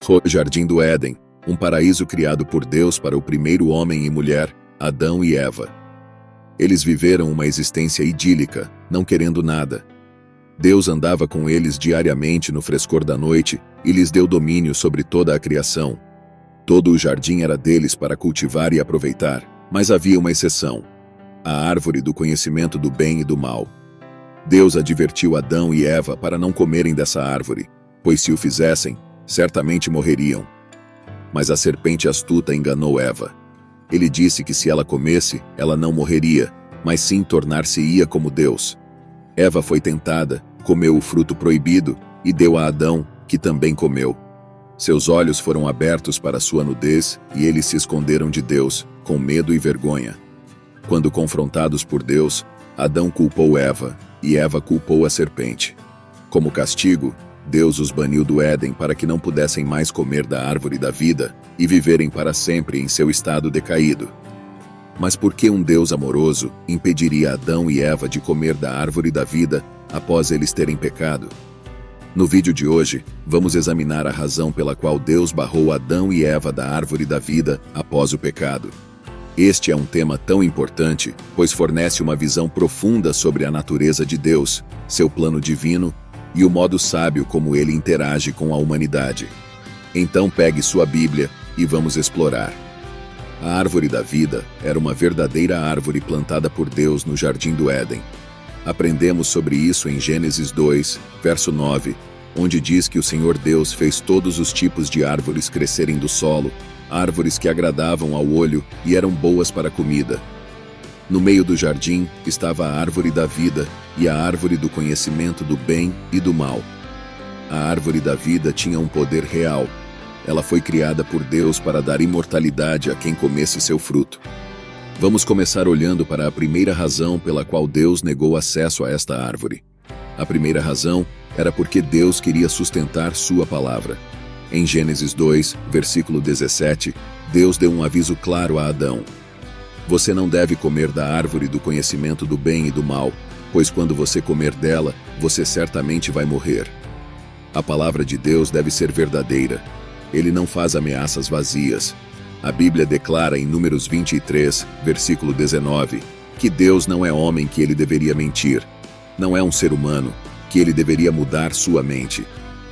O Jardim do Éden, um paraíso criado por Deus para o primeiro homem e mulher, Adão e Eva. Eles viveram uma existência idílica, não querendo nada. Deus andava com eles diariamente no frescor da noite e lhes deu domínio sobre toda a criação. Todo o jardim era deles para cultivar e aproveitar, mas havia uma exceção: a árvore do conhecimento do bem e do mal. Deus advertiu Adão e Eva para não comerem dessa árvore, pois se o fizessem, certamente morreriam. Mas a serpente astuta enganou Eva. Ele disse que se ela comesse, ela não morreria, mas sim tornar-se-ia como Deus. Eva foi tentada, comeu o fruto proibido e deu a Adão, que também comeu. Seus olhos foram abertos para sua nudez e eles se esconderam de Deus, com medo e vergonha. Quando confrontados por Deus, Adão culpou Eva e Eva culpou a serpente. Como castigo, Deus os baniu do Éden para que não pudessem mais comer da árvore da vida e viverem para sempre em seu estado decaído. Mas por que um Deus amoroso impediria Adão e Eva de comer da árvore da vida após eles terem pecado? No vídeo de hoje, vamos examinar a razão pela qual Deus barrou Adão e Eva da árvore da vida após o pecado. Este é um tema tão importante, pois fornece uma visão profunda sobre a natureza de Deus, seu plano divino e o modo sábio como ele interage com a humanidade. Então pegue sua Bíblia e vamos explorar. A árvore da vida era uma verdadeira árvore plantada por Deus no Jardim do Éden. Aprendemos sobre isso em Gênesis 2, verso 9, onde diz que o Senhor Deus fez todos os tipos de árvores crescerem do solo, árvores que agradavam ao olho e eram boas para a comida. No meio do jardim estava a árvore da vida e a árvore do conhecimento do bem e do mal. A árvore da vida tinha um poder real. Ela foi criada por Deus para dar imortalidade a quem comesse seu fruto. Vamos começar olhando para a primeira razão pela qual Deus negou acesso a esta árvore. A primeira razão era porque Deus queria sustentar sua palavra. Em Gênesis 2, versículo 17, Deus deu um aviso claro a Adão: você não deve comer da árvore do conhecimento do bem e do mal, pois quando você comer dela, você certamente vai morrer. A palavra de Deus deve ser verdadeira. Ele não faz ameaças vazias. A Bíblia declara em Números 23, versículo 19, que Deus não é homem que ele deveria mentir. Não é um ser humano que ele deveria mudar sua mente.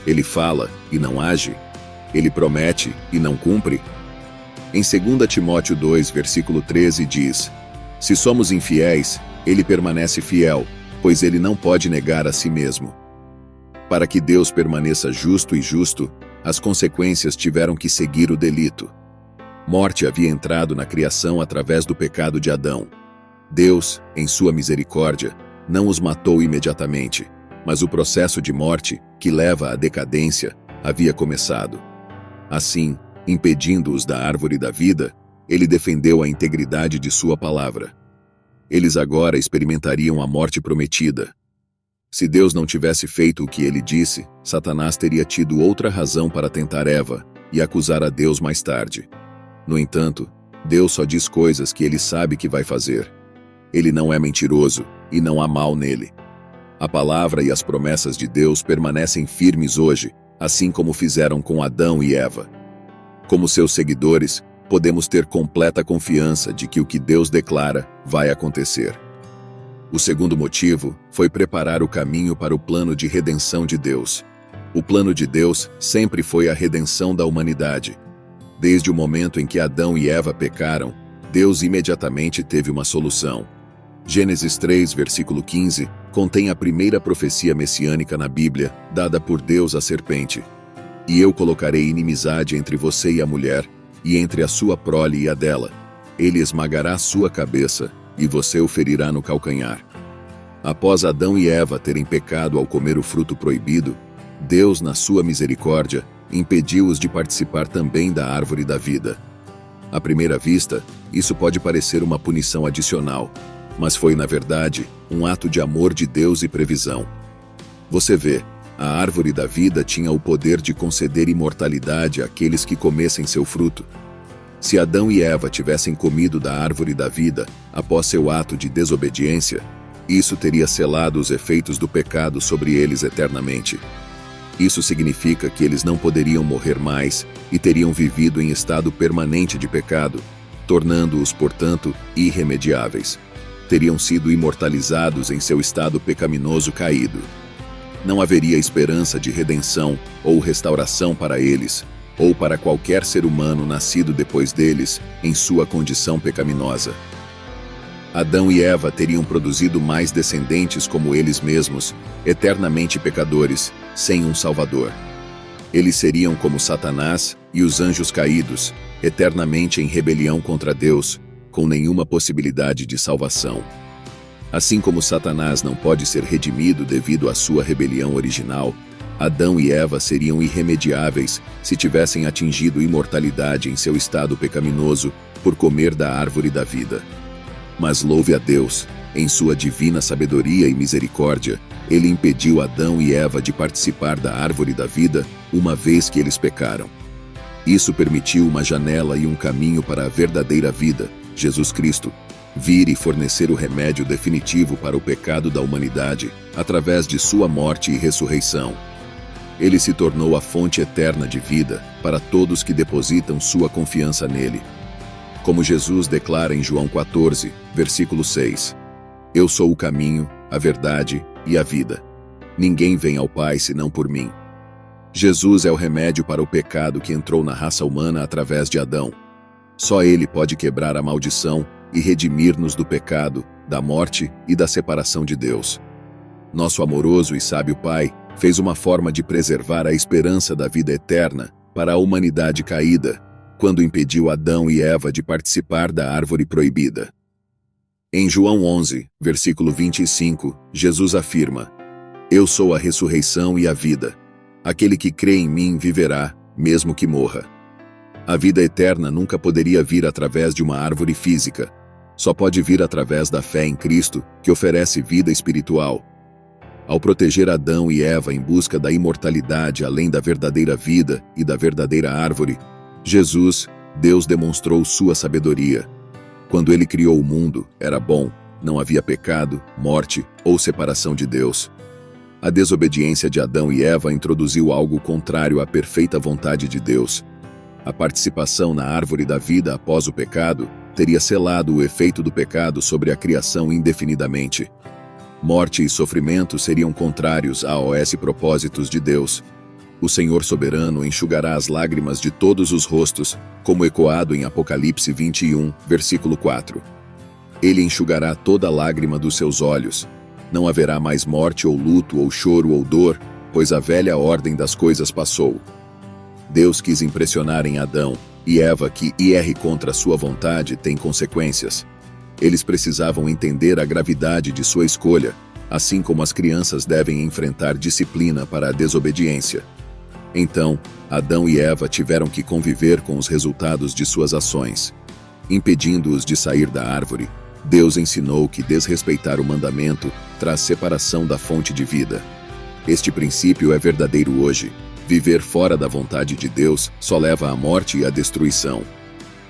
Ele fala e não age. Ele promete e não cumpre. Em 2 Timóteo 2, versículo 13 diz: se somos infiéis, ele permanece fiel, pois ele não pode negar a si mesmo. Para que Deus permaneça justo e justo, as consequências tiveram que seguir o delito. Morte havia entrado na criação através do pecado de Adão. Deus, em sua misericórdia, não os matou imediatamente, mas o processo de morte, que leva à decadência, havia começado. Assim, impedindo-os da árvore da vida, ele defendeu a integridade de sua palavra. Eles agora experimentariam a morte prometida. Se Deus não tivesse feito o que ele disse, Satanás teria tido outra razão para tentar Eva e acusar a Deus mais tarde. No entanto, Deus só diz coisas que ele sabe que vai fazer. Ele não é mentiroso e não há mal nele. A palavra e as promessas de Deus permanecem firmes hoje, assim como fizeram com Adão e Eva. Como seus seguidores, podemos ter completa confiança de que o que Deus declara vai acontecer. O segundo motivo foi preparar o caminho para o plano de redenção de Deus. O plano de Deus sempre foi a redenção da humanidade. Desde o momento em que Adão e Eva pecaram, Deus imediatamente teve uma solução. Gênesis 3, versículo 15, contém a primeira profecia messiânica na Bíblia, dada por Deus à serpente. E eu colocarei inimizade entre você e a mulher, e entre a sua prole e a dela. Ele esmagará sua cabeça, e você o ferirá no calcanhar. Após Adão e Eva terem pecado ao comer o fruto proibido, Deus, na sua misericórdia, impediu-os de participar também da árvore da vida. À primeira vista, isso pode parecer uma punição adicional, mas foi, na verdade, um ato de amor de Deus e previsão. Você vê, a árvore da vida tinha o poder de conceder imortalidade àqueles que comessem seu fruto. Se Adão e Eva tivessem comido da árvore da vida após seu ato de desobediência, isso teria selado os efeitos do pecado sobre eles eternamente. Isso significa que eles não poderiam morrer mais e teriam vivido em estado permanente de pecado, tornando-os, portanto, irremediáveis. Teriam sido imortalizados em seu estado pecaminoso caído. Não haveria esperança de redenção ou restauração para eles, ou para qualquer ser humano nascido depois deles, em sua condição pecaminosa. Adão e Eva teriam produzido mais descendentes como eles mesmos, eternamente pecadores, sem um Salvador. Eles seriam como Satanás e os anjos caídos, eternamente em rebelião contra Deus, com nenhuma possibilidade de salvação. Assim como Satanás não pode ser redimido devido à sua rebelião original, Adão e Eva seriam irremediáveis se tivessem atingido imortalidade em seu estado pecaminoso por comer da árvore da vida. Mas louve a Deus, em sua divina sabedoria e misericórdia, ele impediu Adão e Eva de participar da árvore da vida uma vez que eles pecaram. Isso permitiu uma janela e um caminho para a verdadeira vida, Jesus Cristo, vir e fornecer o remédio definitivo para o pecado da humanidade através de sua morte e ressurreição. Ele se tornou a fonte eterna de vida para todos que depositam sua confiança nele. Como Jesus declara em João 14, versículo 6, Eu sou o caminho, a verdade e a vida. Ninguém vem ao Pai senão por mim. Jesus é o remédio para o pecado que entrou na raça humana através de Adão. Só ele pode quebrar a maldição e redimir-nos do pecado, da morte e da separação de Deus. Nosso amoroso e sábio Pai fez uma forma de preservar a esperança da vida eterna para a humanidade caída, quando impediu Adão e Eva de participar da árvore proibida. Em João 11, versículo 25, Jesus afirma: Eu sou a ressurreição e a vida. Aquele que crê em mim viverá, mesmo que morra. A vida eterna nunca poderia vir através de uma árvore física. Só pode vir através da fé em Cristo, que oferece vida espiritual. Ao proteger Adão e Eva em busca da imortalidade além da verdadeira vida e da verdadeira árvore, Jesus, Deus, demonstrou sua sabedoria. Quando ele criou o mundo, era bom, não havia pecado, morte ou separação de Deus. A desobediência de Adão e Eva introduziu algo contrário à perfeita vontade de Deus. A participação na árvore da vida após o pecado teria selado o efeito do pecado sobre a criação indefinidamente. Morte e sofrimento seriam contrários aos propósitos de Deus. O Senhor soberano enxugará as lágrimas de todos os rostos, como ecoado em Apocalipse 21, versículo 4. Ele enxugará toda lágrima dos seus olhos. Não haverá mais morte ou luto ou choro ou dor, pois a velha ordem das coisas passou. Deus quis impressionar em Adão e Eva que ir contra sua vontade tem consequências. Eles precisavam entender a gravidade de sua escolha, assim como as crianças devem enfrentar disciplina para a desobediência. Então, Adão e Eva tiveram que conviver com os resultados de suas ações. Impedindo-os de sair da árvore, Deus ensinou que desrespeitar o mandamento traz separação da fonte de vida. Este princípio é verdadeiro hoje. Viver fora da vontade de Deus só leva à morte e à destruição.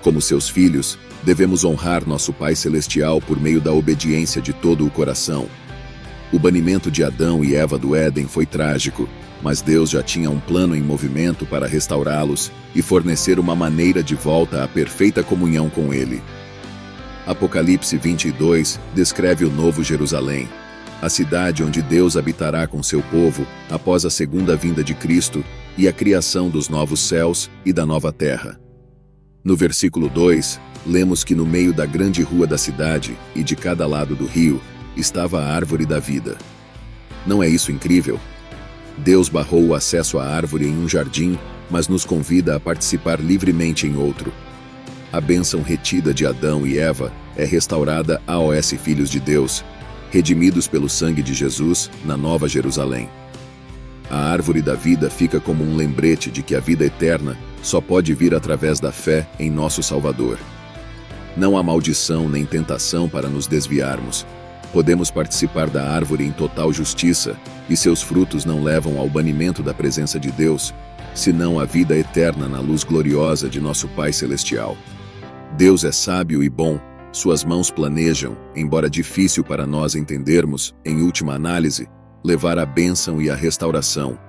Como seus filhos, devemos honrar nosso Pai Celestial por meio da obediência de todo o coração. O banimento de Adão e Eva do Éden foi trágico, mas Deus já tinha um plano em movimento para restaurá-los e fornecer uma maneira de volta à perfeita comunhão com Ele. Apocalipse 22 descreve o Novo Jerusalém, a cidade onde Deus habitará com seu povo após a segunda vinda de Cristo e a criação dos novos céus e da nova terra. No versículo 2, lemos que no meio da grande rua da cidade e de cada lado do rio estava a árvore da vida. Não é isso incrível? Deus barrou o acesso à árvore em um jardim, mas nos convida a participar livremente em outro. A bênção retida de Adão e Eva é restaurada aos filhos de Deus, redimidos pelo sangue de Jesus na Nova Jerusalém. A árvore da vida fica como um lembrete de que a vida eterna só pode vir através da fé em nosso Salvador. Não há maldição nem tentação para nos desviarmos. Podemos participar da árvore em total justiça, e seus frutos não levam ao banimento da presença de Deus, senão à vida eterna na luz gloriosa de nosso Pai Celestial. Deus é sábio e bom, suas mãos planejam, embora difícil para nós entendermos, em última análise, levar a bênção e a restauração.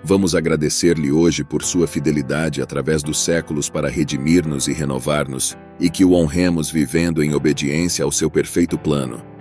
Vamos agradecer-lhe hoje por sua fidelidade através dos séculos para redimir-nos e renovar-nos, e que o honremos vivendo em obediência ao seu perfeito plano.